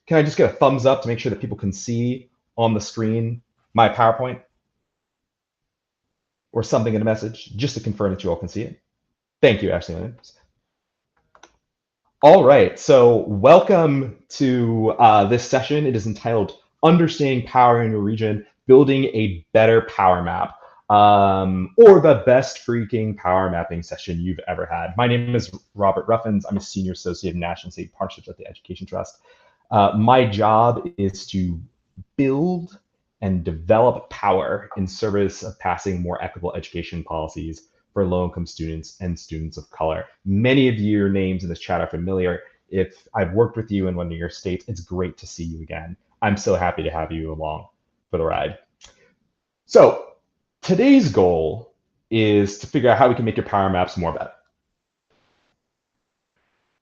Can I just get a thumbs up to make sure that people can see on the screen my PowerPoint or something in a message, just to confirm that you all can see it? Thank you, Ashley. All right, so welcome to this session. It is entitled Understanding Power in Your Region, Building a Better Power Map, or the best freaking power mapping session you've ever had. My name is Robert Ruffins. I'm a Senior Associate in National and State Partnerships at the Education Trust. My job is to build and develop power in service of passing more equitable education policies for low-income students and students of color. Many of your names in this chat are familiar. If I've worked with you in one of your states, it's great to see you again. I'm so happy to have you along for the ride. So today's goal is to figure out how we can make your power maps more better.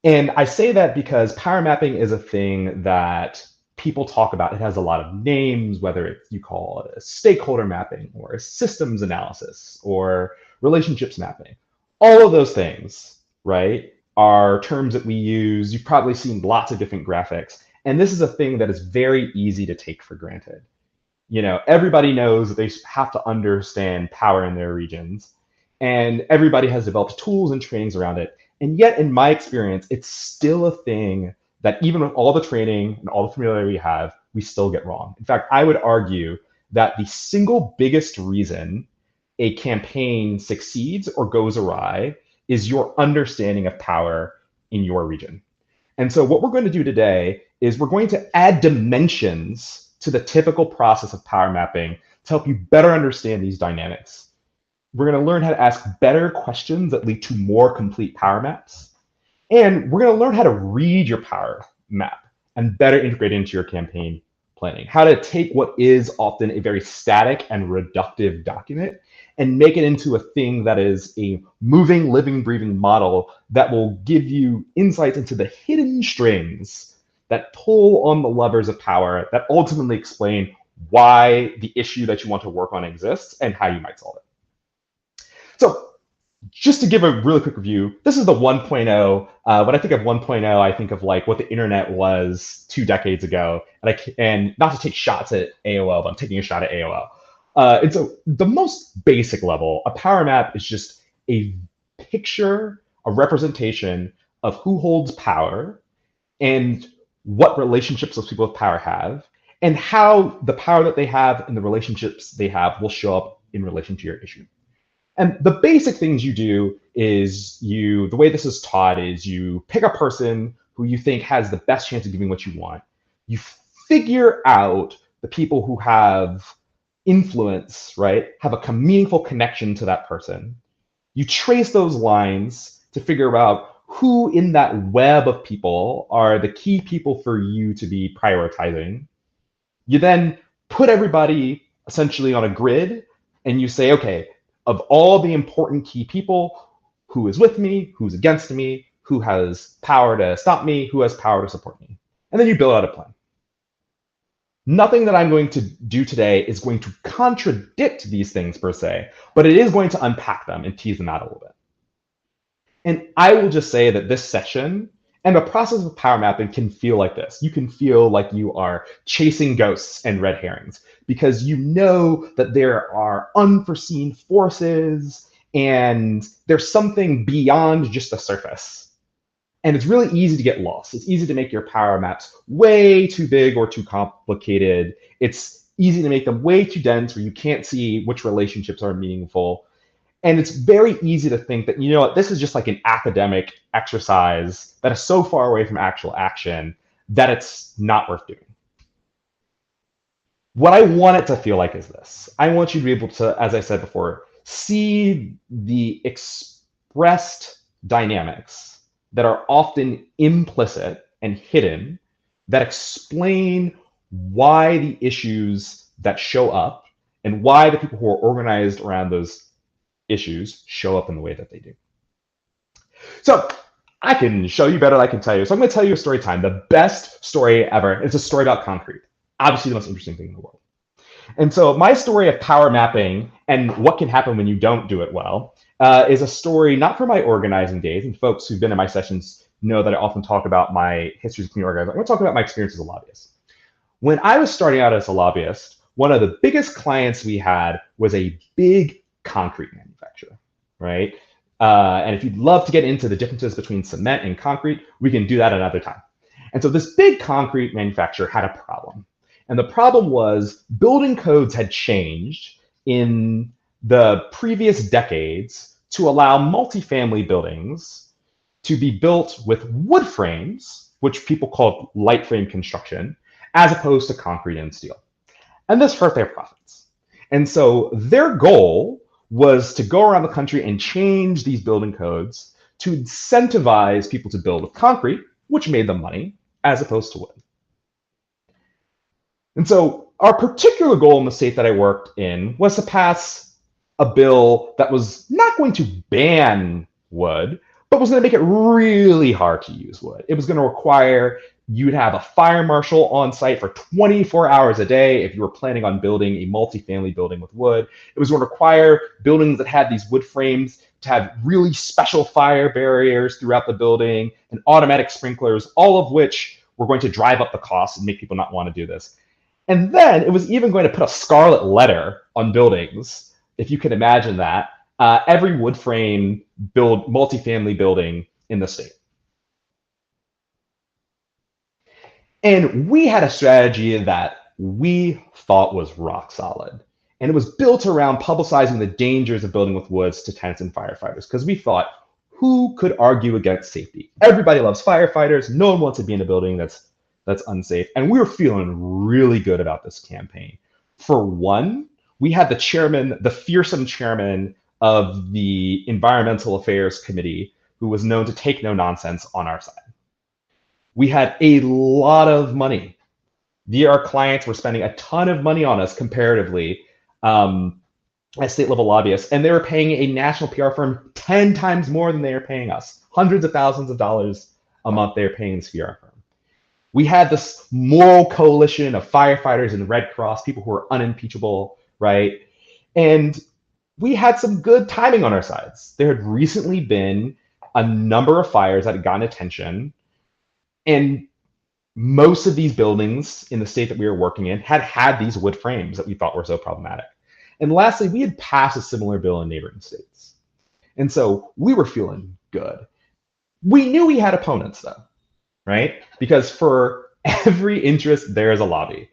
And I say that because power mapping is a thing that people talk about. It has a lot of names, whether you call it a stakeholder mapping or a systems analysis or relationships mapping. All of those things, right, are terms that we use. You've probably seen lots of different graphics. And this is a thing that is very easy to take for granted. You know, everybody knows that they have to understand power in their regions. And everybody has developed tools and trainings around it. And yet, in my experience, it's still a thing that even with all the training and all the familiarity we have, we still get wrong. In fact, I would argue that the single biggest reason a campaign succeeds or goes awry is your understanding of power in your region. And so what we're going to do today is we're going to add dimensions to the typical process of power mapping to help you better understand these dynamics. We're going to learn how to ask better questions that lead to more complete power maps. And we're going to learn how to read your power map and better integrate it into your campaign planning. How to take what is often a very static and reductive document and make it into a thing that is a moving, living, breathing model that will give you insights into the hidden strings that pull on the levers of power that ultimately explain why the issue that you want to work on exists and how you might solve it. So just to give a really quick review, this is the 1.0. When I think of 1.0, I think of like what the internet was 2 decades ago. And not to take shots at AOL, but I'm taking a shot at AOL. And so the most basic level, a power map is just a picture, a representation of who holds power and what relationships those people with power have, and how the power that they have and the relationships they have will show up in relation to your issue. And the basic things you do is the way this is taught is you pick a person who you think has the best chance of giving what you want. You figure out the people who have influence, right, have a meaningful connection to that person. You trace those lines to figure out who in that web of people are the key people for you to be prioritizing. You then put everybody essentially on a grid and you say, okay, of all the important key people, who is with me, who's against me, who has power to stop me, who has power to support me. And then you build out a plan. Nothing that I'm going to do today is going to contradict these things per se, but it is going to unpack them and tease them out a little bit. And I will just say that this session and the process of power mapping can feel like this. You can feel like you are chasing ghosts and red herrings because you know that there are unforeseen forces and there's something beyond just the surface. And it's really easy to get lost. It's easy to make your power maps way too big or too complicated. It's easy to make them way too dense where you can't see which relationships are meaningful. And it's very easy to think that, you know what, this is just like an academic exercise that is so far away from actual action that it's not worth doing. What I want it to feel like is this. I want you to be able to, as I said before, see the expressed dynamics that are often implicit and hidden that explain why the issues that show up and why the people who are organized around those issues show up in the way that they do. So I can show you better than I can tell you. So I'm going to tell you a story time. The best story ever. It's a story about concrete. Obviously the most interesting thing in the world. And so my story of power mapping and what can happen when you don't do it well is a story not from my organizing days, and folks who've been in my sessions know that I often talk about my history as a community organizer. I'm going to talk about my experience as a lobbyist. When I was starting out as a lobbyist, one of the biggest clients we had was a big concrete manufacturer, right? And if you'd love to get into the differences between cement and concrete, we can do that another time. And so this big concrete manufacturer had a problem. And the problem was building codes had changed in the previous decades to allow multifamily buildings to be built with wood frames, which people call light frame construction, as opposed to concrete and steel. And this hurt their profits. And so their goal was to go around the country and change these building codes to incentivize people to build with concrete, which made them money, as opposed to wood. And so our particular goal in the state that I worked in was to pass a bill that was not going to ban wood, but was going to make it really hard to use wood. It was going to require you'd have a fire marshal on site for 24 hours a day if you were planning on building a multifamily building with wood. It was going to require buildings that had these wood frames to have really special fire barriers throughout the building and automatic sprinklers, all of which were going to drive up the cost and make people not want to do this. And then it was even going to put a scarlet letter on buildings, if you can imagine that, every wood frame multifamily building in the state. And we had a strategy that we thought was rock solid. And it was built around publicizing the dangers of building with woods to tenants and firefighters, because we thought, who could argue against safety? Everybody loves firefighters. No one wants to be in a building that's unsafe. And we were feeling really good about this campaign. For one, we had the chairman, the fearsome chairman of the Environmental Affairs Committee, who was known to take no nonsense on our side. We had a lot of money. Our clients were spending a ton of money on us comparatively as state level lobbyists, and they were paying a national PR firm 10 times more than they were paying us. Hundreds of thousands of dollars a month they were paying this PR firm. We had this moral coalition of firefighters and Red Cross, people who were unimpeachable, right? And we had some good timing on our sides. There had recently been a number of fires that had gotten attention, and most of these buildings in the state that we were working in had these wood frames that we thought were so problematic. And lastly, we had passed a similar bill in neighboring states. And so we were feeling good. We knew we had opponents though, right? Because for every interest, there is a lobby.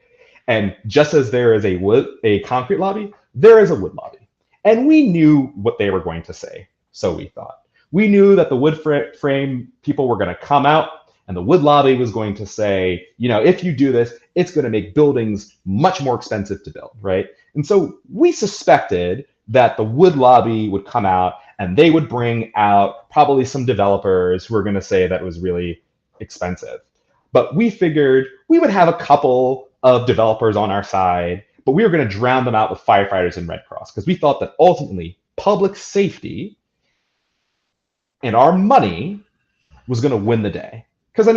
And just as there is a concrete lobby, there is a wood lobby. And we knew what they were going to say, so we thought. We knew that the wood frame people were going to come out, and the wood lobby was going to say, if you do this, it's going to make buildings much more expensive to build, right? And so we suspected that the wood lobby would come out and they would bring out probably some developers who were going to say that it was really expensive. But we figured we would have a couple of developers on our side, but we were going to drown them out with firefighters and Red Cross, because we thought that ultimately public safety and our money was going to win the day. Because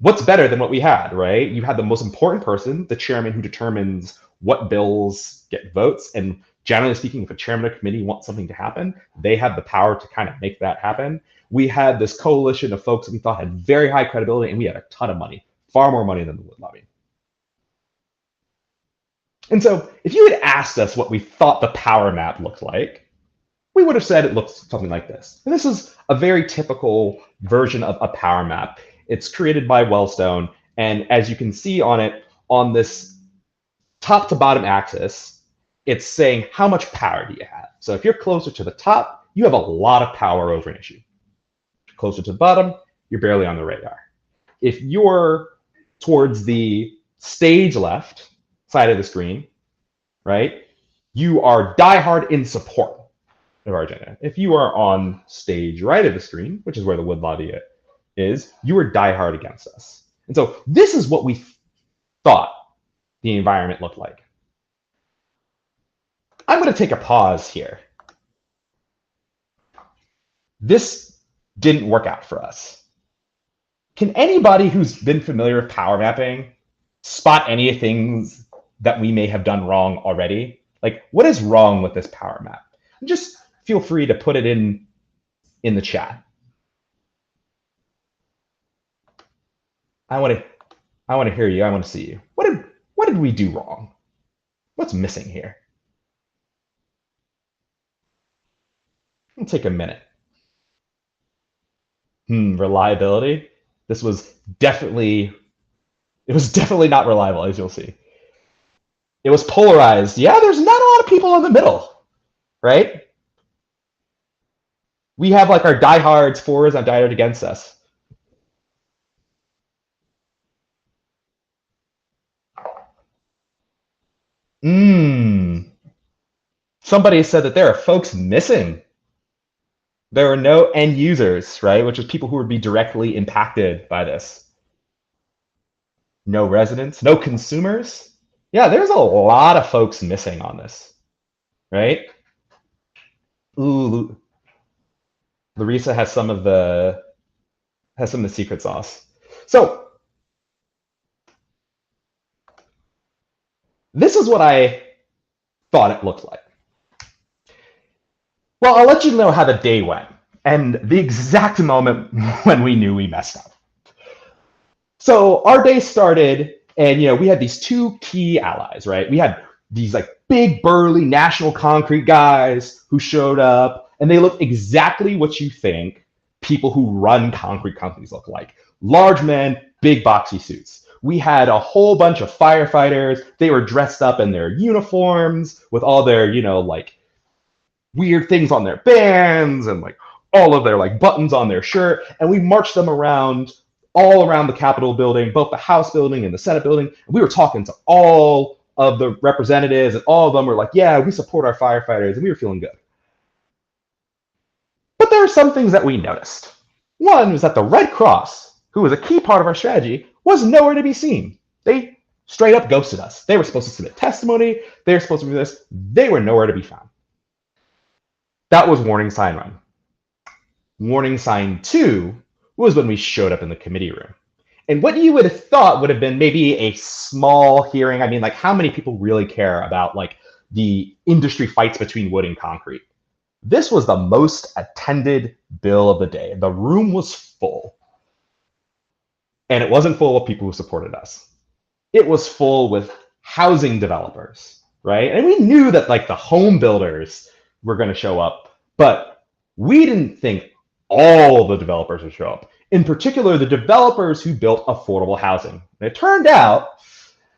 what's better than what we had, right? You had the most important person, the chairman, who determines what bills get votes. And generally speaking, if a chairman of a committee wants something to happen, they have the power to kind of make that happen. We had this coalition of folks that we thought had very high credibility, and we had a ton of money, far more money than the wood lobby. And so if you had asked us what we thought the power map looked like, we would have said it looks something like this. And this is a very typical version of a power map. It's created by Wellstone. And as you can see on it, on this top to bottom axis, it's saying how much power do you have. So if you're closer to the top, you have a lot of power over an issue. If you're closer to the bottom, you're barely on the radar. If you're towards the stage left side of the screen, right, you are diehard in support of our agenda. If you are on stage right of the screen, which is where the wood lobby is, you are diehard against us. And so this is what we thought the environment looked like. I'm going to take a pause here. This didn't work out for us. Can anybody who's been familiar with power mapping spot any things that we may have done wrong already? What is wrong with this power map? Just feel free to put it in the chat. I want to I want to hear you. I want to see you. What did we do wrong? What's missing here? It'll take a minute. Reliability. This was definitely it was definitely not reliable, as you'll see. It was polarized. Yeah, there's not a lot of people in the middle, right? We have like our diehards for us and diehard against us. Somebody said that there are folks missing. There are no end users, right? Which is people who would be directly impacted by this. No residents, no consumers. Yeah, there's a lot of folks missing on this, right? Ooh, Larissa has some of the secret sauce. So this is what I thought it looked like. Well, I'll let you know how the day went and the exact moment when we knew we messed up. So our day started, and we had these two key allies, right? We had these like big burly national concrete guys who showed up, and they looked exactly what you think people who run concrete companies look like. Large men, big boxy suits. We had a whole bunch of firefighters. They were dressed up in their uniforms with all their, like weird things on their bands and like all of their like buttons on their shirt. And we marched them around all around the Capitol building, both the House building and the Senate building. And we were talking to all of the representatives, and all of them were like, yeah, we support our firefighters, and we were feeling good. But there are some things that we noticed. One was that the Red Cross, who was a key part of our strategy, was nowhere to be seen. They straight up ghosted us. They were supposed to submit testimony. They were supposed to do this. They were nowhere to be found. That was warning sign one. Warning sign two was when we showed up in the committee room. And what you would have thought would have been maybe a small hearing. I mean, like, how many people really care about like the industry fights between wood and concrete? This was the most attended bill of the day. The room was full. And it wasn't full of people who supported us. It was full with housing developers, right? And we knew that like the home builders were going to show up, but we didn't think all the developers would show up. In particular, the developers who built affordable housing. And it turned out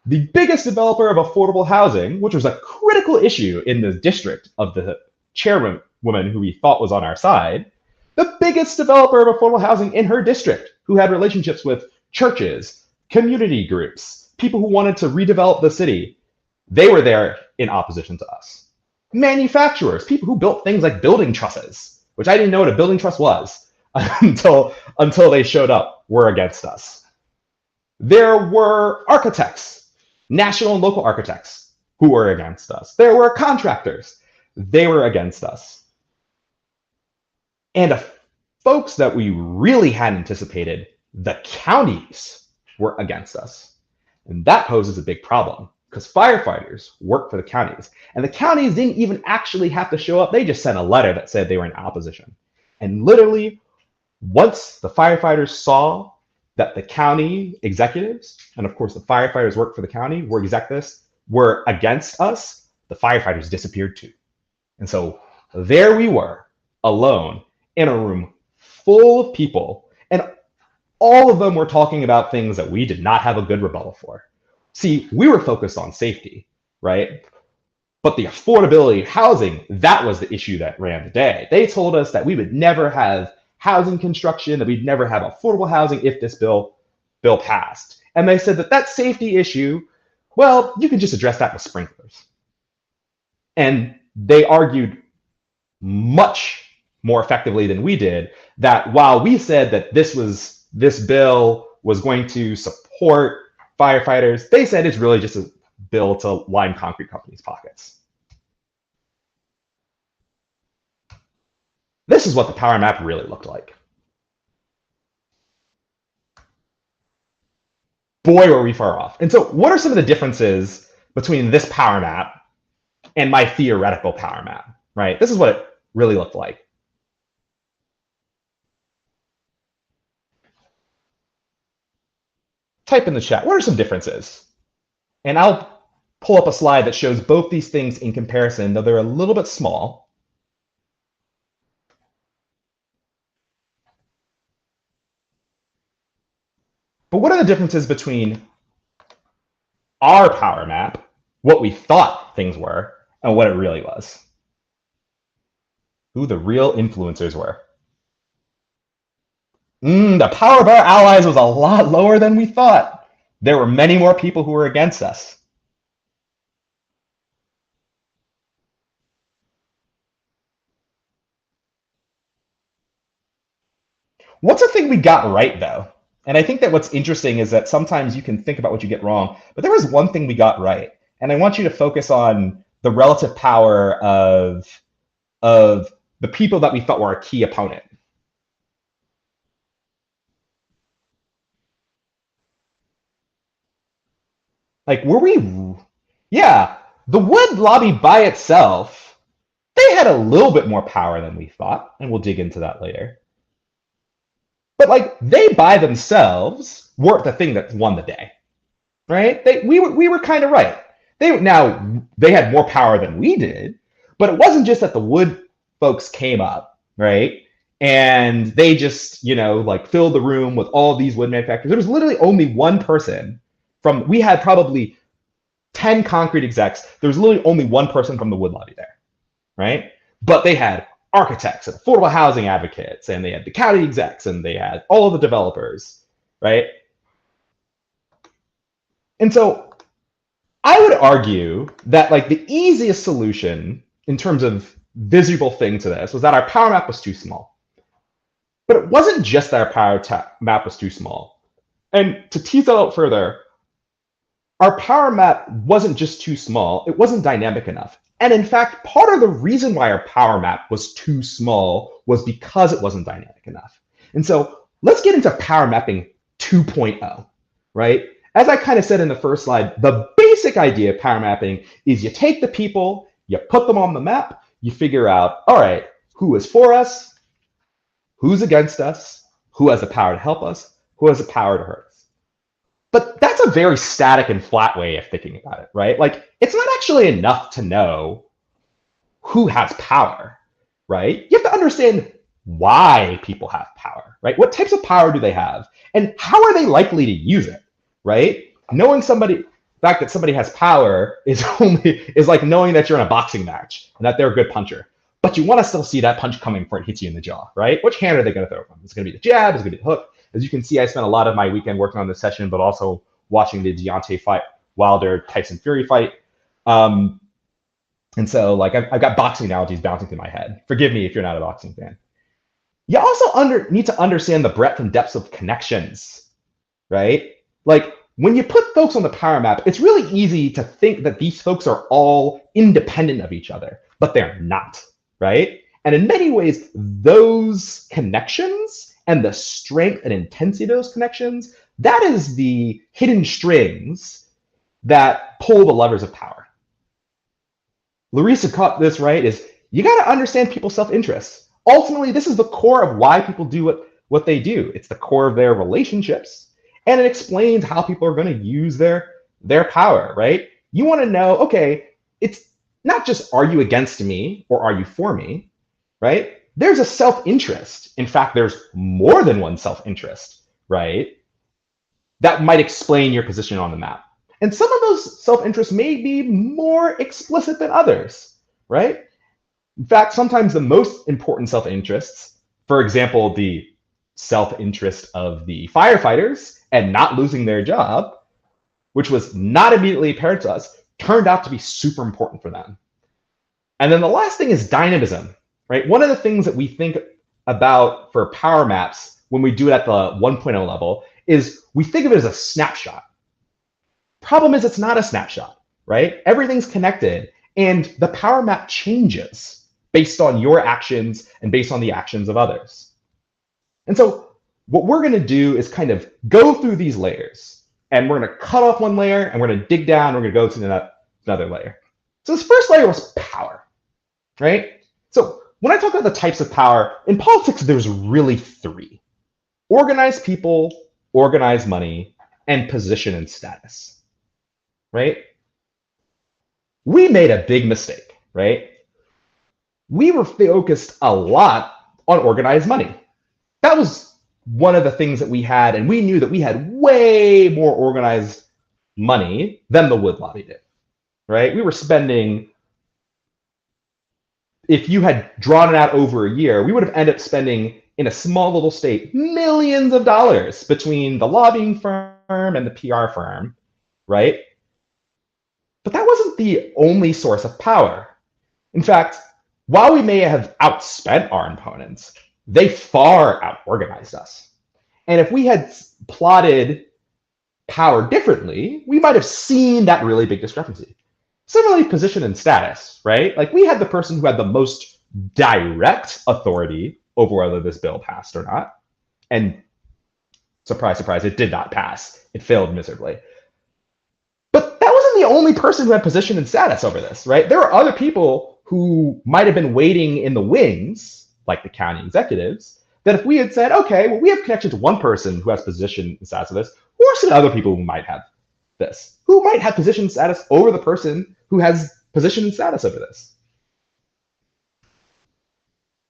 the biggest developer of affordable housing, which was a critical issue in the district of the chairwoman who we thought was on our side, the biggest developer of affordable housing in her district, who had relationships with churches, community groups, people who wanted to redevelop the city, they were there in opposition to us. Manufacturers, people who built things like building trusses, which I didn't know what a building truss was until they showed up, were against us. There were architects, national and local architects, who were against us. There were contractors. They were against us. And folks that we really hadn't anticipated, the counties, were against us. And that poses a big problem because firefighters work for the counties. And the counties didn't even actually have to show up. They just sent a letter that said they were in opposition. And literally, once the firefighters saw that the county executives, and of course the firefighters work for the county, were executives, were against us, the firefighters disappeared too. And so there we were, alone, in a room full of people, and all of them were talking about things that we did not have a good rebuttal for. See, we were focused on safety, right? But the affordability of housing, that was the issue that ran the day. They told us that we would never have housing construction, that we'd never have affordable housing if this bill passed. And they said that safety issue, well, you can just address that with sprinklers. And they argued much more effectively than we did that while we said that this bill was going to support firefighters, they said it's really just a bill to line concrete companies' pockets. This is what the power map really looked like. Boy, were we far off. And so what are some of the differences between this power map and my theoretical power map, right? This is what it really looked like. type in the chat, what are some differences? And I'll pull up a slide that shows both these things in comparison, though they're a little bit small. But what are the differences between our power map, what we thought things were, and what it really was? Who the real influencers were. The power of our allies was a lot lower than we thought. There were many more people who were against us. What's a thing we got right, though? And I think that what's interesting is that sometimes you can think about what you get wrong, but there was one thing we got right. And I want you to focus on the relative power of the people that we thought were a key opponent. Like, were we? Yeah, the Wood lobby by itself, they had a little bit more power than we thought, and we'll dig into that later. But like, they by themselves weren't the thing that won the day, right? We were kind of right. They had more power than we did, but it wasn't just that the Wood folks came up, right? And they just, like filled the room with all these wood manufacturers. There was literally only one person we had probably 10 concrete execs. There was literally only one person from the wood lobby there, right? But they had architects and affordable housing advocates, and they had the county execs, and they had all of the developers, right? And so I would argue that like the easiest solution in terms of visible thing to this was that our power map was too small. But it wasn't just that our power map was too small. And to tease that out further, our power map wasn't just too small, it wasn't dynamic enough. And in fact, part of the reason why our power map was too small was because it wasn't dynamic enough. And so let's get into power mapping 2.0, right? As I kind of said in the first slide, the basic idea of power mapping is you take the people, you put them on the map, you figure out, all right, who is for us, who's against us, who has the power to help us, who has the power to hurt us. But that's a very static and flat way of thinking about it, right? Like, it's not actually enough to know who has power, right? You have to understand why people have power, right? What types of power do they have? And how are they likely to use it, right? Knowing the fact that somebody has power is like knowing that you're in a boxing match and that they're a good puncher. But you want to still see that punch coming before it hits you in the jaw, right? Which hand are they going to throw from? Is it going to be the jab? Is it going to be the hook? As you can see, I spent a lot of my weekend working on this session, but also watching the Deontay Wilder Tyson Fury fight. And so like I've got boxing analogies bouncing through my head. Forgive me if you're not a boxing fan. You also need to understand the breadth and depth of connections, right? Like when you put folks on the power map, it's really easy to think that these folks are all independent of each other, but they're not, right? And in many ways, those connections and the strength and intensity of those connections, that is the hidden strings that pull the levers of power. Larissa caught this right, is you got to understand people's self-interest. Ultimately, this is the core of why people do what they do. It's the core of their relationships, and it explains how people are going to use their power, right? You want to know, okay, it's not just are you against me or are you for me, right? There's a self-interest. In fact, there's more than one self-interest, right? That might explain your position on the map. And some of those self-interests may be more explicit than others, right? In fact, sometimes the most important self-interests, for example, the self-interest of the firefighters and not losing their job, which was not immediately apparent to us, turned out to be super important for them. And then the last thing is dynamism. Right? One of the things that we think about for power maps when we do it at the 1.0 level is we think of it as a snapshot. Problem is it's not a snapshot, right? Everything's connected, and the power map changes based on your actions and based on the actions of others. And so what we're going to do is kind of go through these layers, and we're going to cut off one layer, and we're going to dig down, we're going to go to another layer. So this first layer was power, right? So when I talk about the types of power, in politics, there's really three: organized people, organized money, and position and status, right? We made a big mistake, right? We were focused a lot on organized money. That was one of the things that we had, and we knew that we had way more organized money than the wood lobby did, right? We were spending, if you had drawn it out over a year, we would have ended up spending in a small little state millions of dollars between the lobbying firm and the PR firm, right? But that wasn't the only source of power. In fact, while we may have outspent our opponents, they far outorganized us. And if we had plotted power differently, we might have seen that really big discrepancy. Similarly, position and status, right? Like we had the person who had the most direct authority over whether this bill passed or not. And surprise, surprise, it did not pass. It failed miserably. But that wasn't the only person who had position and status over this, right? There are other people who might have been waiting in the wings, like the county executives, that if we had said, okay, well, we have connection to one person who has position and status of this, who are some other people who might have this? Who might have position and status over the person who has position and status over this?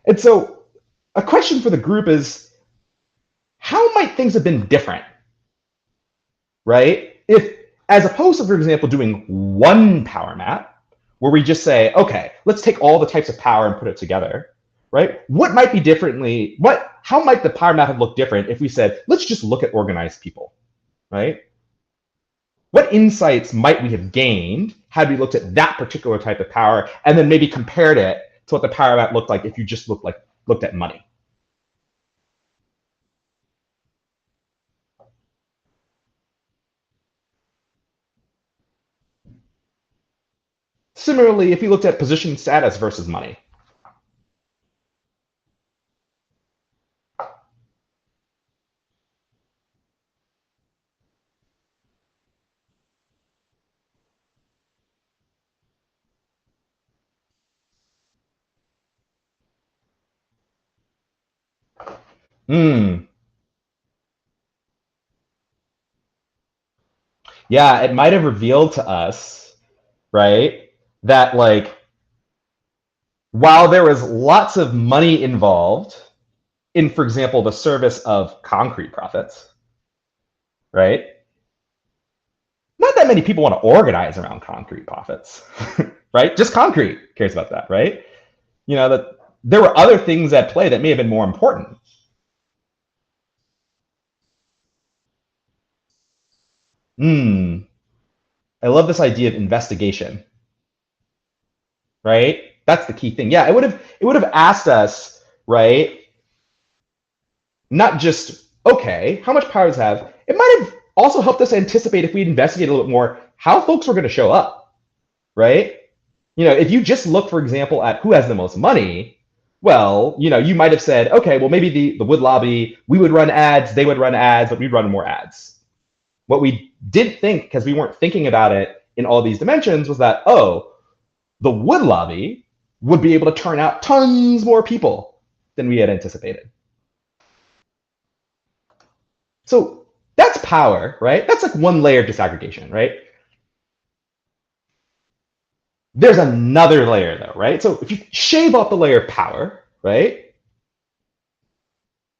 And so a question for the group is, how might things have been different, right? If, as opposed to, for example, doing one power map, where we just say, okay, let's take all the types of power and put it together, right? What might be differently, how might the power map have looked different if we said, let's just look at organized people, right? What insights might we have gained had we looked at that particular type of power and then maybe compared it to what the power map looked like if you just looked at money? Similarly, if you looked at position status versus money. Yeah, it might have revealed to us, right, that like while there was lots of money involved in, for example, the service of concrete profits, right? Not that many people want to organize around concrete profits, right? Just concrete cares about that, right? You know, that there were other things at play that may have been more important. I love this idea of investigation, right? That's the key thing. Yeah, it would have asked us, right? Not just, okay, how much power does it have? It might have also helped us anticipate if we'd investigate a little bit more how folks were going to show up, right? You know, if you just look, for example, at who has the most money, well, you know, you might have said, okay, well, maybe the wood lobby, we would run ads, they would run ads, but we'd run more ads. What we didn't think, because we weren't thinking about it in all these dimensions, was that, oh, the wood lobby would be able to turn out tons more people than we had anticipated. So that's power, right? That's like one layer of disaggregation, right? There's another layer though, right? So if you shave off the layer of power, right?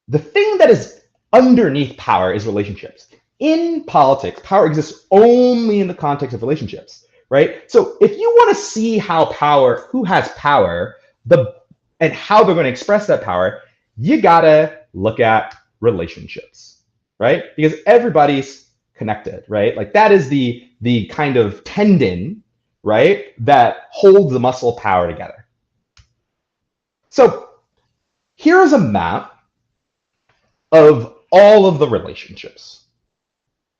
The thing that is underneath power is relationships. In politics, power exists only in the context of relationships, right? So if you want to see who has power, and how they're going to express that power, you gotta look at relationships, right? Because everybody's connected, right? Like that is the kind of tendon, right, that holds the muscle power together. So here's a map of all of the relationships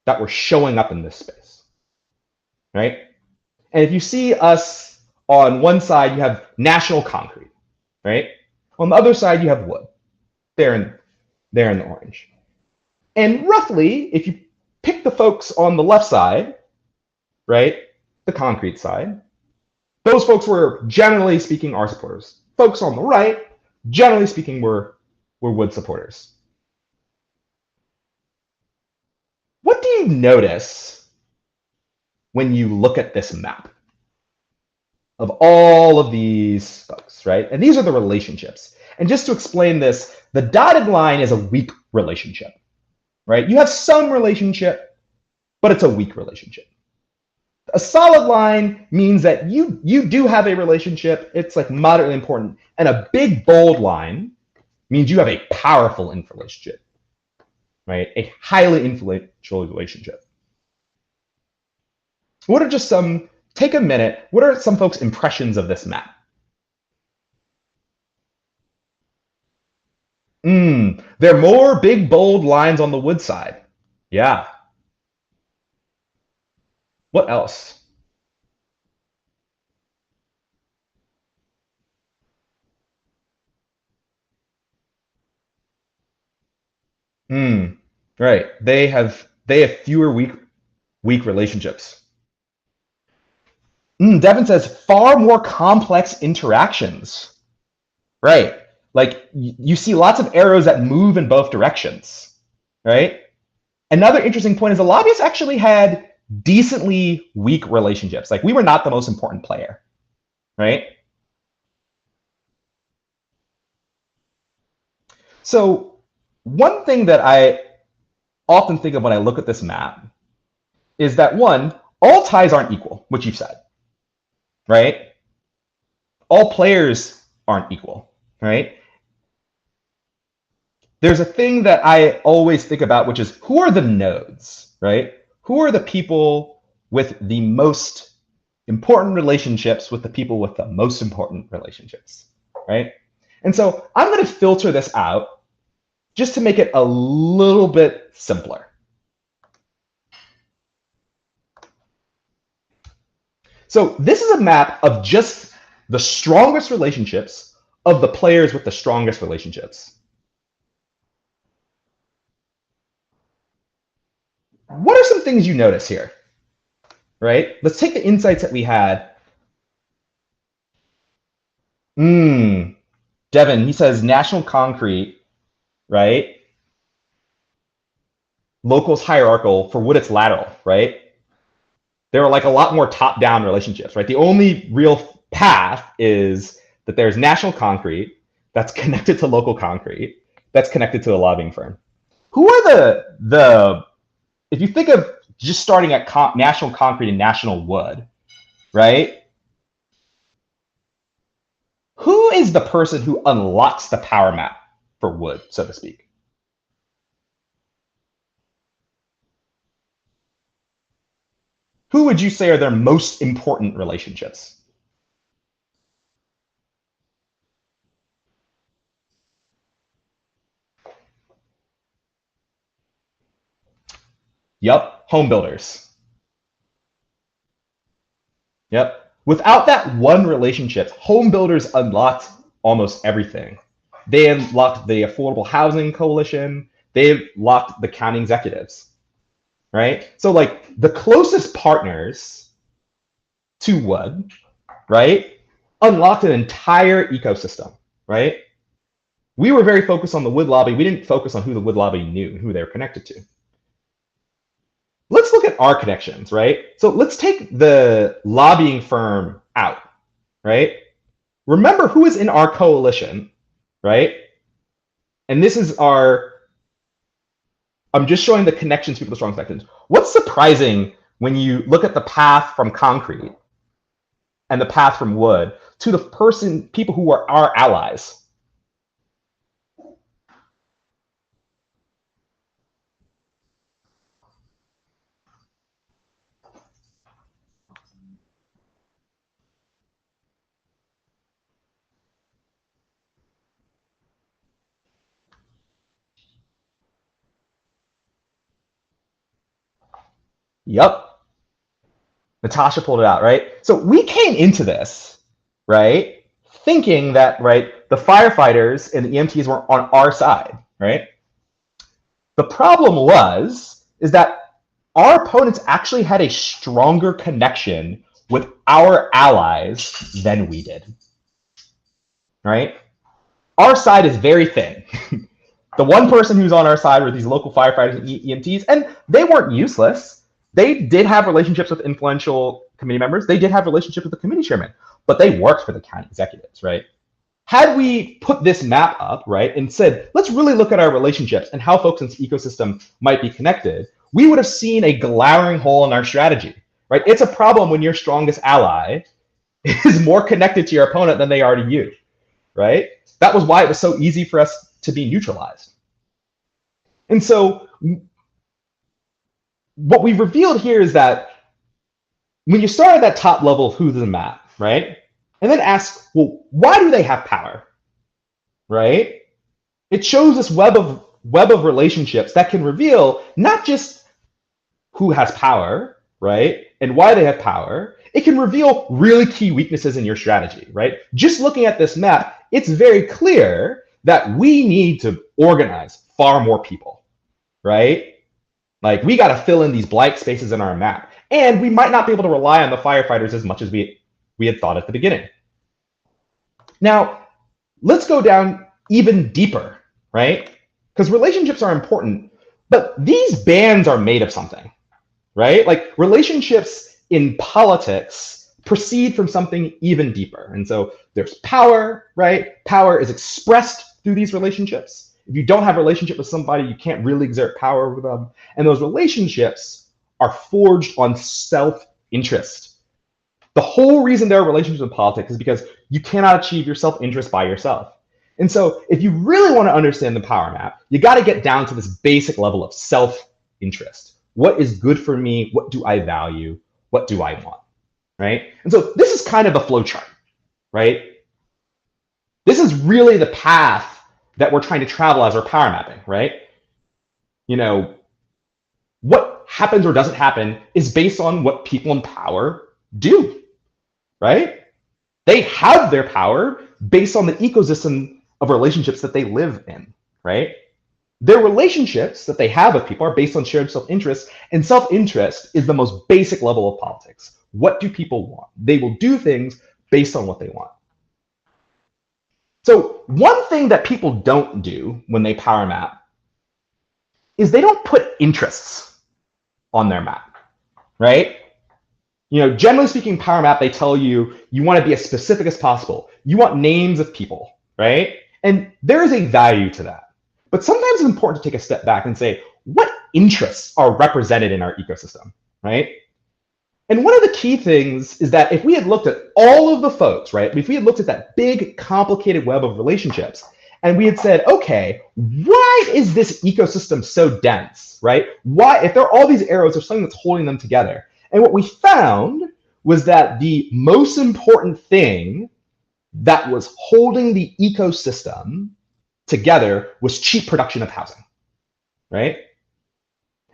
that were showing up in this space, right? And if you see us on one side, you have national concrete, right? On the other side, you have wood. There in the orange. And roughly, if you pick the folks on the left side, right, the concrete side, those folks were, generally speaking, our supporters. Folks on the right, generally speaking, were wood supporters. What do you notice when you look at this map of all of these folks, right? And these are the relationships. And just to explain this, the dotted line is a weak relationship, right? You have some relationship, but it's a weak relationship. A solid line means that you do have a relationship. It's like moderately important. And a big bold line means you have a powerful relationship, right? A highly influential relationship. What are just some, take a minute, what are some folks' impressions of this map? There are more big, bold lines on the wood side. Yeah. What else? Right. They have fewer weak relationships. Devin says far more complex interactions. Right. Like you see lots of arrows that move in both directions. Right. Another interesting point is the lobbyists actually had decently weak relationships. Like we were not the most important player. Right. So one thing that I often think of when I look at this map is that one, all ties aren't equal, which you've said, right? All players aren't equal, right? There's a thing that I always think about, which is who are the nodes, right? Who are the people with the most important relationships with the people with the most important relationships, right? And so I'm going to filter this out just to make it a little bit simpler. So this is a map of just the strongest relationships of the players with the strongest relationships. What are some things you notice here? Right? Let's take the insights that we had. Devin, he says National Concrete, right? Local's hierarchical, for wood it's lateral, right? There are like a lot more top-down relationships, right? The only real path is that there's National Concrete that's connected to local concrete, that's connected to a lobbying firm. Who are the if you think of just starting at National Concrete and National Wood, right? Who is the person who unlocks the power map for wood, so to speak? Who would you say are their most important relationships? Yep, home builders. Yep. Without that one relationship, home builders unlocked almost everything. They unlocked the Affordable Housing Coalition. They unlocked the county executives, right? So like the closest partners to wood, right, unlocked an entire ecosystem, right? We were very focused on the wood lobby. We didn't focus on who the wood lobby knew and who they were connected to. Let's look at our connections, right? So let's take the lobbying firm out, right? Remember who is in our coalition, right? And this is I'm just showing the connections to the strong connections. What's surprising when you look at the path from concrete and the path from wood to the people who are our allies? Yep. Natasha pulled it out, right? So we came into this, right, thinking that, right, the firefighters and the EMTs were on our side, right? The problem is that our opponents actually had a stronger connection with our allies than we did, right? Our side is very thin. The one person who's on our side were these local firefighters and EMTs, and they weren't useless. They did have relationships with influential committee members. They did have relationships with the committee chairman, but they worked for the county executives, right? Had we put this map up, right, and said, let's really look at our relationships and how folks in this ecosystem might be connected, we would have seen a glaring hole in our strategy, right? It's a problem when your strongest ally is more connected to your opponent than they are to you, right? That was why it was so easy for us to be neutralized. And so what we revealed here is that when you start at that top level of who's the map, right? And then ask, well, why do they have power, right? It shows this web of relationships that can reveal not just who has power, right? And why they have power. It can reveal really key weaknesses in your strategy, right? Just looking at this map, it's very clear that we need to organize far more people, right? Like we got to fill in these blank spaces in our map. And we might not be able to rely on the firefighters as much as we had thought at the beginning. Now, let's go down even deeper, right? Because relationships are important, but these bands are made of something, right? Like relationships in politics proceed from something even deeper. And so there's power, right? Power is expressed through these relationships. If you don't have a relationship with somebody, you can't really exert power over them. And those relationships are forged on self-interest. The whole reason there are relationships in politics is because you cannot achieve your self-interest by yourself. And so if you really want to understand the power map, you got to get down to this basic level of self-interest. What is good for me? What do I value? What do I want? Right? And so this is kind of a flow chart, right? This is really the path that we're trying to travel as our power mapping, right? You know, what happens or doesn't happen is based on what people in power do, right? They have their power based on the ecosystem of relationships that they live in, right? Their relationships that they have with people are based on shared self-interest, and self-interest is the most basic level of politics. What do people want? They will do things based on what they want. So one thing that people don't do when they power map is they don't put interests on their map, right? You know, generally speaking, power map, they tell you, you want to be as specific as possible. You want names of people, right? And there is a value to that. But sometimes it's important to take a step back and say, what interests are represented in our ecosystem, right? And one of the key things is that if we had looked at all of the folks, right? If we had looked at that big, complicated web of relationships, and we had said, okay, why is this ecosystem so dense, right? Why, if there are all these arrows, there's something that's holding them together. And what we found was that the most important thing that was holding the ecosystem together was cheap production of housing, right?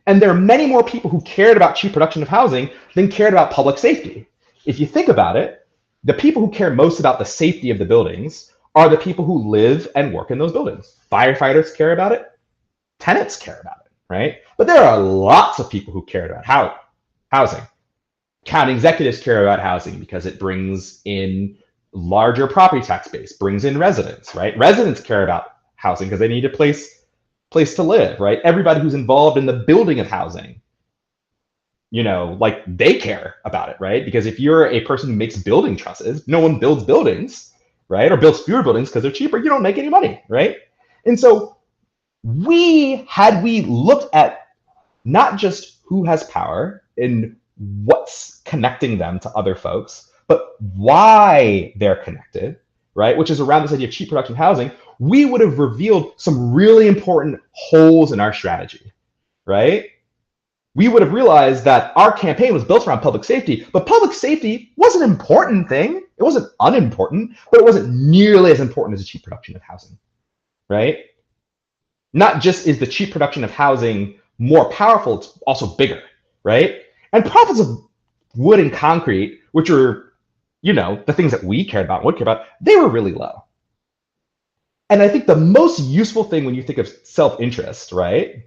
And there are many more people who cared about cheap production of housing than cared about public safety. If you think about it, the people who care most about the safety of the buildings are the people who live and work in those buildings. Firefighters care about it. Tenants care about it, right? But there are lots of people who care about housing. County executives care about housing because it brings in larger property tax base, brings in residents, right? Residents care about housing because they need a place to live, right? Everybody who's involved in the building of housing, you know, like they care about it, right? Because if you're a person who makes building trusses, no one builds buildings, right? Or builds fewer buildings because they're cheaper, you don't make any money, right? And so had we looked at not just who has power and what's connecting them to other folks, but why they're connected, right? Which is around this idea of cheap production housing, we would have revealed some really important holes in our strategy, right? We would have realized that our campaign was built around public safety, but public safety was an important thing. It wasn't unimportant, but it wasn't nearly as important as the cheap production of housing, right? Not just is the cheap production of housing more powerful, it's also bigger, right? And profits of wood and concrete, which are, you know, the things that we cared about, would care about, they were really low. And I think the most useful thing when you think of self-interest, right,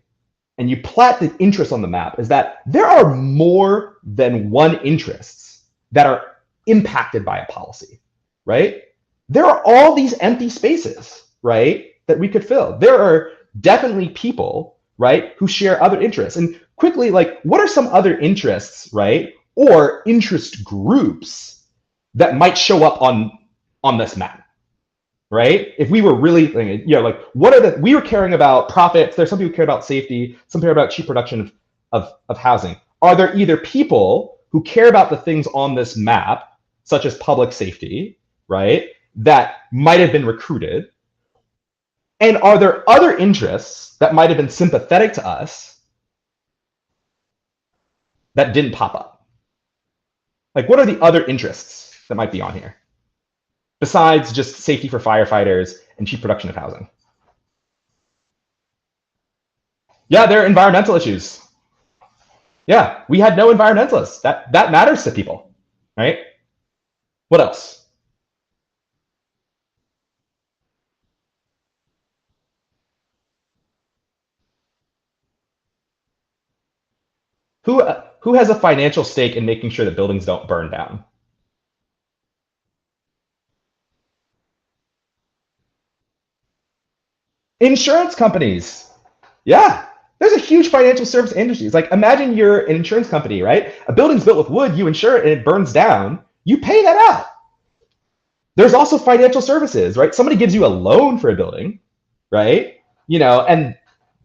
and you plot the interest on the map, is that there are more than one interests that are impacted by a policy, right? There are all these empty spaces, right, that we could fill. There are definitely people, right, who share other interests. And quickly, like, what are some other interests, right, or interest groups that might show up on this map, right? If we were really thinking, like, what are we were caring about profits. There's some people who care about safety, some care about cheap production of housing. Are there either people who care about the things on this map, such as public safety, right, that might have been recruited? And are there other interests that might have been sympathetic to us that didn't pop up? Like, what are the other interests that might be on here besides just safety for firefighters and cheap production of housing? Yeah, there are environmental issues. Yeah, we had no environmentalists. That matters to people, right? What else? Who has a financial stake in making sure that buildings don't burn down? Insurance companies. Yeah, there's a huge financial service industry. It's like, imagine you're an insurance company, right? A building's built with wood, you insure it, and it burns down. You pay that out. There's also financial services, right? Somebody gives you a loan for a building, right? And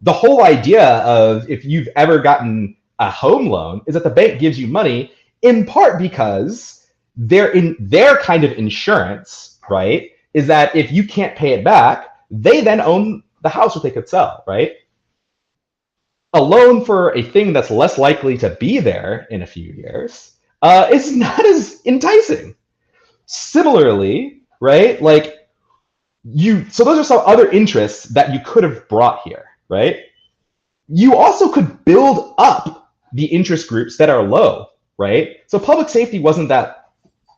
the whole idea of, if you've ever gotten a home loan, is that the bank gives you money in part because their kind of insurance, right, is that if you can't pay it back, they then own the house that they could sell, right? A loan for a thing that's less likely to be there in a few years is not as enticing. Similarly, right, like, so those are some other interests that you could have brought here, right? You also could build up the interest groups that are low, right? So public safety wasn't that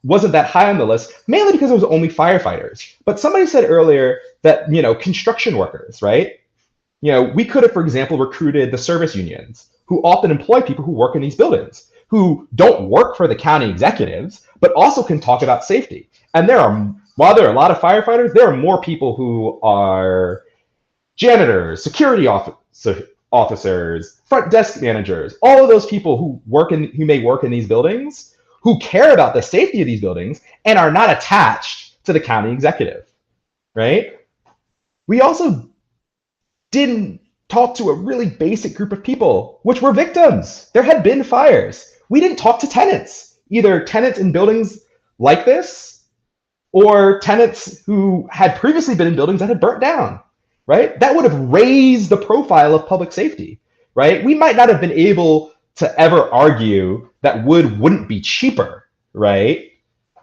high on the list, mainly because it was only firefighters. But somebody said earlier that, construction workers, right? We could have, for example, recruited the service unions, who often employ people who work in these buildings, who don't work for the county executives, but also can talk about safety. And while there are a lot of firefighters, there are more people who are janitors, security officers, front desk managers, all of those people who may work in these buildings, who care about the safety of these buildings and are not attached to the county executive, right? We also didn't talk to a really basic group of people, which were victims. There had been fires. We didn't talk to tenants, either tenants in buildings like this or tenants who had previously been in buildings that had burnt down, right? That would have raised the profile of public safety, right? We might not have been able to ever argue that wood wouldn't be cheaper, right?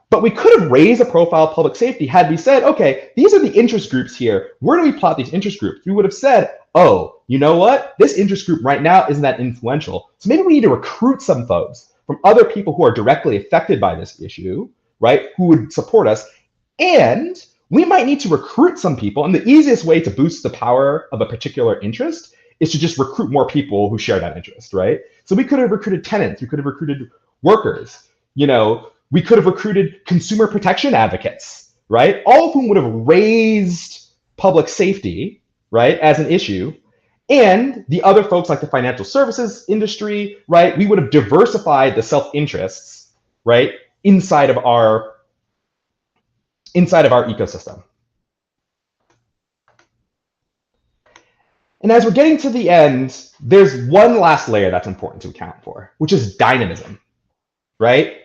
But we could have raised the profile of public safety had we said, okay, these are the interest groups here. Where do we plot these interest groups? We would have said, oh, you know what? This interest group right now isn't that influential. So maybe we need to recruit some folks from other people who are directly affected by this issue, right, who would support us. And we might need to recruit some people. And the easiest way to boost the power of a particular interest is to just recruit more people who share that interest, right? So we could have recruited tenants. We could have recruited workers. We could have recruited consumer protection advocates, right? All of whom would have raised public safety, right, as an issue. And the other folks, like the financial services industry, right, we would have diversified the self-interests, right, inside of our ecosystem. And as we're getting to the end, there's one last layer that's important to account for, which is dynamism, right?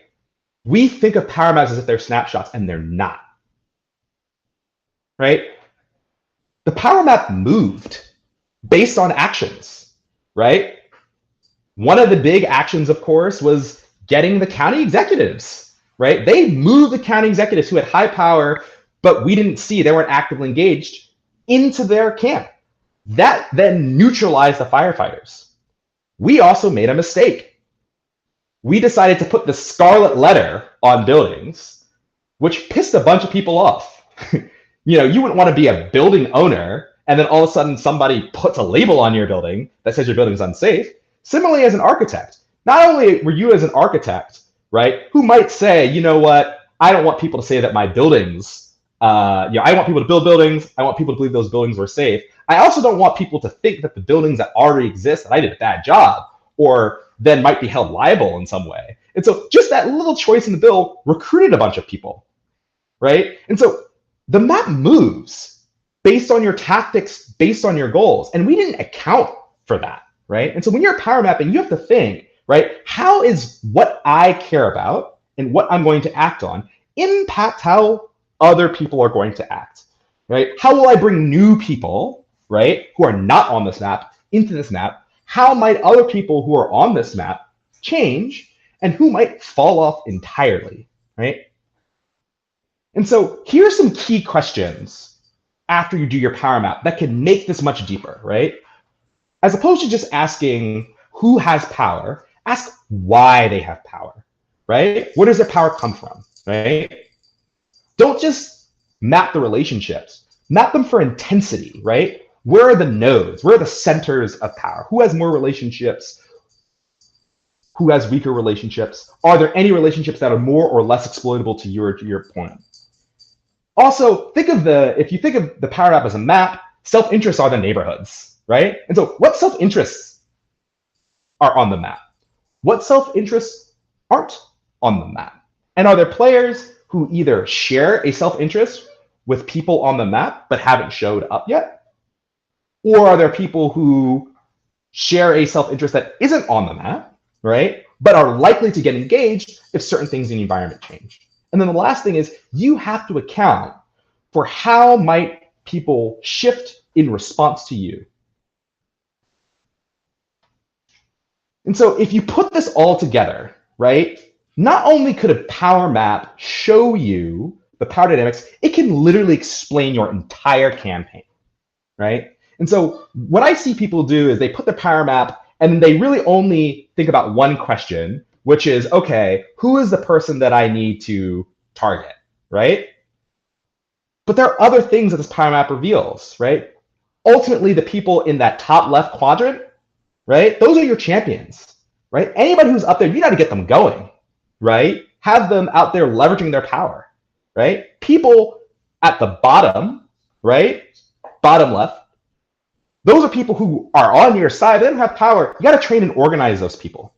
We think of power maps as if they're snapshots, and they're not, right? The power map moved based on actions, right? One of the big actions, of course, was getting the county executives, right? They moved the county executives who had high power, but we didn't see, they weren't actively engaged, into their camp. That then neutralized the firefighters. We also made a mistake. We decided to put the scarlet letter on buildings, which pissed a bunch of people off. You wouldn't want to be a building owner and then all of a sudden somebody puts a label on your building that says your building's unsafe. Similarly, as an architect, not only were you as an architect, right, who might say, you know what, I don't want people to say that my buildings, I want people to build buildings. I want people to believe those buildings were safe. I also don't want people to think that the buildings that already exist, that I did a bad job, or then might be held liable in some way. And so just that little choice in the bill recruited a bunch of people, right? And so the map moves based on your tactics, based on your goals. And we didn't account for that, right? And so when you're power mapping, you have to think, right? How is what I care about and what I'm going to act on impact how other people are going to act, right? How will I bring new people, right, who are not on this map into this map? How might other people who are on this map change, and who might fall off entirely, right? And so here are some key questions after you do your power map that can make this much deeper, right? As opposed to just asking who has power, ask why they have power, right? Where does their power come from, right? Don't just map the relationships, map them for intensity, right? Where are the nodes? Where are the centers of power? Who has more relationships? Who has weaker relationships? Are there any relationships that are more or less exploitable to you or to your opponent? Also, if you think of the power map as a map, self-interests are the neighborhoods, right? And so what self-interests are on the map? What self-interests aren't on the map? And are there players who either share a self-interest with people on the map but haven't showed up yet? Or are there people who share a self-interest that isn't on the map, right, but are likely to get engaged if certain things in the environment change? And then the last thing is you have to account for how might people shift in response to you. And so if you put this all together, right, not only could a power map show you the power dynamics, it can literally explain your entire campaign, right? And so what I see people do is they put the power map and they really only think about one question, which is, okay, who is the person that I need to target, right? But there are other things that this power map reveals, right? Ultimately, the people in that top left quadrant, right? Those are your champions, right? Anybody who's up there, you got to get them going, right? Have them out there leveraging their power, right? People at the bottom, right? Bottom left, those are people who are on your side. They don't have power. You got to train and organize those people.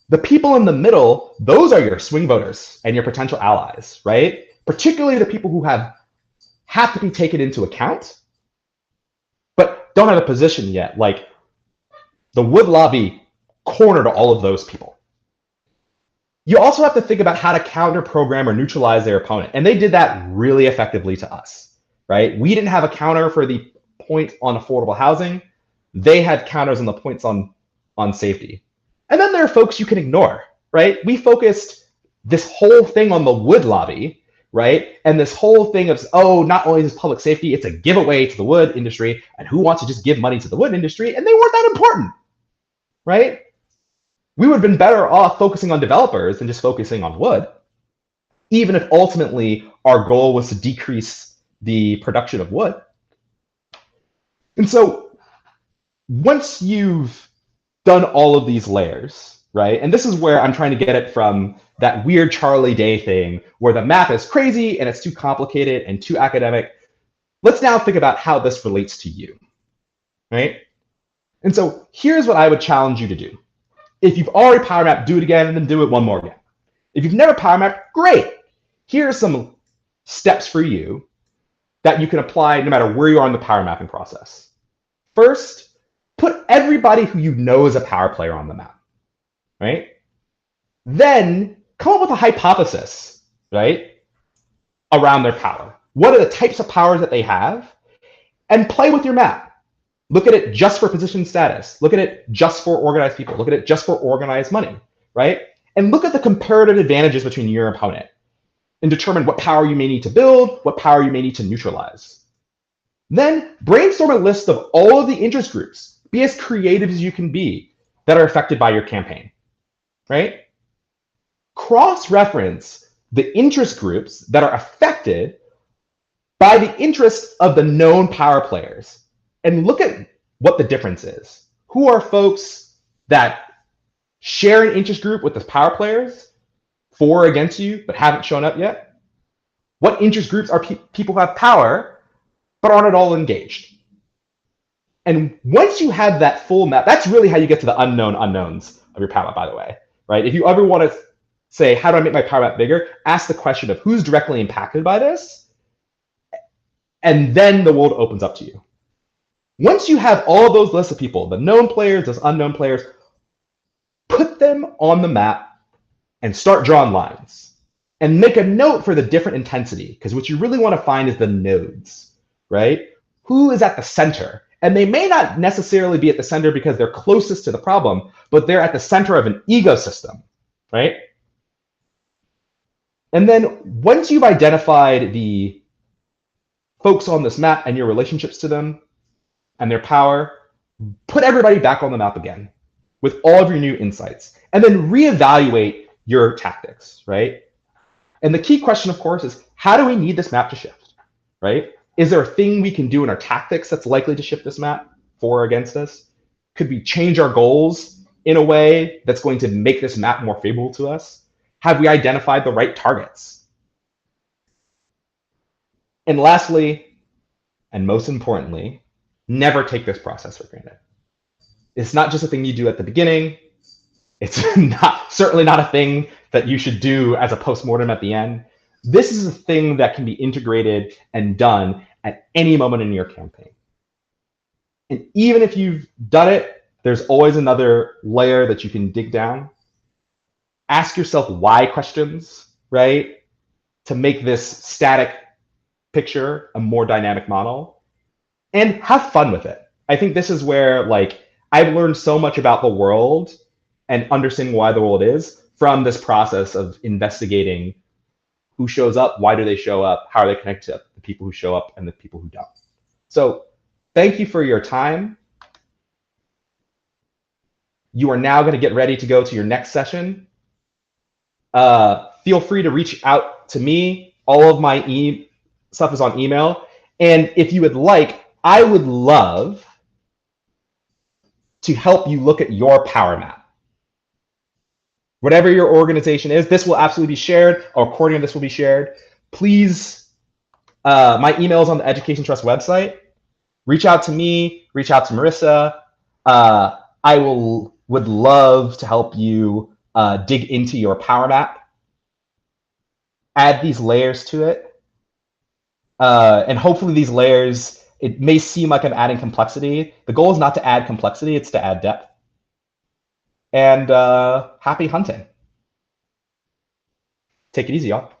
The people in the middle, those are your swing voters and your potential allies, right? Particularly the people who have to be taken into account, but don't have a position yet. Like the wood lobby cornered all of those people. You also have to think about how to counter program or neutralize their opponent. And they did that really effectively to us, right? We didn't have a counter for the point on affordable housing. They had counters on the points on safety. And then there are folks you can ignore, right? We focused this whole thing on the wood lobby, right? And this whole thing of, oh, not only is this public safety, it's a giveaway to the wood industry, and who wants to just give money to the wood industry? And they weren't that important, right? We would have been better off focusing on developers than just focusing on wood, even if ultimately our goal was to decrease the production of wood. And so once you've done all of these layers, right? And this is where I'm trying to get it from that weird Charlie Day thing where the map is crazy and it's too complicated and too academic. Let's now think about how this relates to you, right? And so here's what I would challenge you to do. If you've already power mapped, do it again and then do it one more again. If you've never power mapped, great. Here are some steps for you that you can apply no matter where you are in the power mapping process. First, put everybody who you know is a power player on the map, right? Then come up with a hypothesis, right, around their power. What are the types of powers that they have? And play with your map. Look at it just for position status. Look at it just for organized people. Look at it just for organized money, right? And look at the comparative advantages between your opponent and determine what power you may need to build, what power you may need to neutralize. Then brainstorm a list of all of the interest groups. Be as creative as you can be that are affected by your campaign, right? Cross-reference the interest groups that are affected by the interests of the known power players and look at what the difference is. Who are folks that share an interest group with the power players for or against you but haven't shown up yet? What interest groups are people who have power but aren't at all engaged, And once you have that full map, that's really how you get to the unknown unknowns of your power map, by the way, right? If you ever want to say, how do I make my power map bigger? Ask the question of who's directly impacted by this, and then the world opens up to you. Once you have all those lists of people, the known players, those unknown players, put them on the map and start drawing lines. And make a note for the different intensity, because what you really want to find is the nodes, right? Who is at the center? And they may not necessarily be at the center because they're closest to the problem, but they're at the center of an ecosystem, right? And then once you've identified the folks on this map and your relationships to them and their power, put everybody back on the map again with all of your new insights, and then reevaluate your tactics, right? And the key question, of course, is how do we need this map to shift, right? Is there a thing we can do in our tactics that's likely to shift this map for or against us? Could we change our goals in a way that's going to make this map more favorable to us? Have we identified the right targets? And lastly, and most importantly, never take this process for granted. It's not just a thing you do at the beginning. It's certainly not a thing that you should do as a postmortem at the end. This is a thing that can be integrated and done at any moment in your campaign. And even if you've done it, there's always another layer that you can dig down. Ask yourself why questions, right? To make this static picture a more dynamic model, and have fun with it. I think this is where, like, I've learned so much about the world and understanding why the world is from this process of investigating who shows up, why do they show up, how are they connected to the people who show up and the people who don't. So thank you for your time. You are now going to get ready to go to your next session. Feel free to reach out to me. All of my stuff is on email. And if you would like, I would love to help you look at your power map. Whatever your organization is, this will absolutely be shared. A recording of this will be shared. Please, my email is on the Education Trust website. Reach out to me, reach out to Marissa. I would love to help you dig into your power map, add these layers to it. And hopefully these layers, it may seem like I'm adding complexity. The goal is not to add complexity, it's to add depth. And happy hunting. Take it easy, y'all.